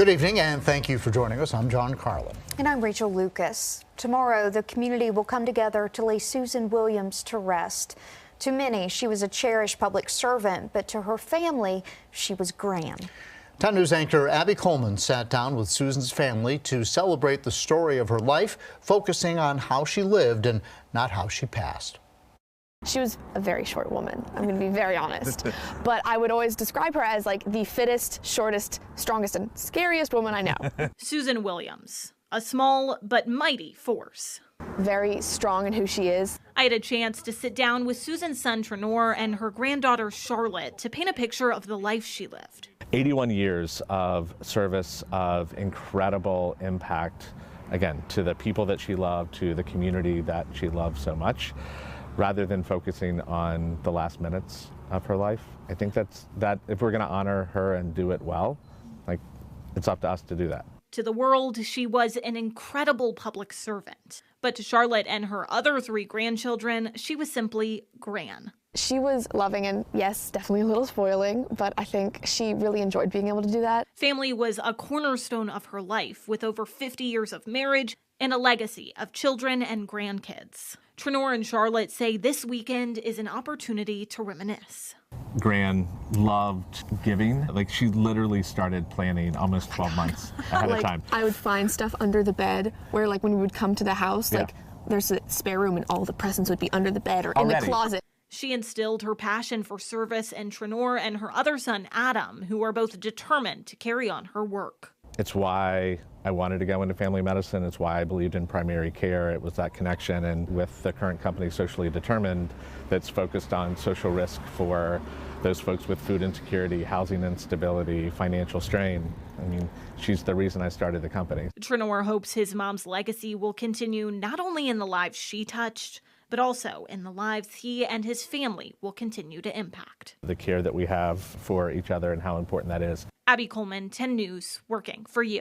Good evening and thank you for joining us. I'm John Carlin. And I'm Rachel Lucas. Tomorrow, the community will come together to lay Susan Williams to rest. To many, she was a cherished public servant, but to her family, she was Gran. 10 News anchor Abby Coleman sat down with Susan's family to celebrate the story of her life, focusing on how she lived and not how she passed. She was a very short woman, I'm going to be very honest, but I would always describe her as like the fittest, shortest, strongest, and scariest woman I know. Susan Williams, a small but mighty force. Very strong in who she is. I had a chance to sit down with Susan's son Trenor and her granddaughter Charlotte to paint a picture of the life she lived. 81 years of service, of incredible impact, again, to the people that she loved, to the community that she loved so much. Rather than focusing on the last minutes of her life. I think that if we're going to honor her and do it well, like, it's up to us to do that. To the world, she was an incredible public servant. But to Charlotte and her other 3 grandchildren, she was simply Gran. She was loving and, yes, definitely a little spoiling, but I think she really enjoyed being able to do that. Family was a cornerstone of her life, with over 50 years of marriage and a legacy of children and grandkids. Trenor and Charlotte say this weekend is an opportunity to reminisce. Gran loved giving. Like, she literally started planning almost 12 months ahead of time. I would find stuff under the bed where, like, when we would come to the house, like, there's a spare room and all the presents would be under the bed or in the closet. She instilled her passion for service in Trenor and her other son, Adam, who are both determined to carry on her work. It's why I wanted to go into family medicine. It's why I believed in primary care. It was that connection. And with the current company, Socially Determined, that's focused on social risk for those folks with food insecurity, housing instability, financial strain. I mean, she's the reason I started the company. Trenor hopes his mom's legacy will continue not only in the lives she touched, but also in the lives he and his family will continue to impact. The care that we have for each other and how important that is. Abby Coleman, 10 News, working for you.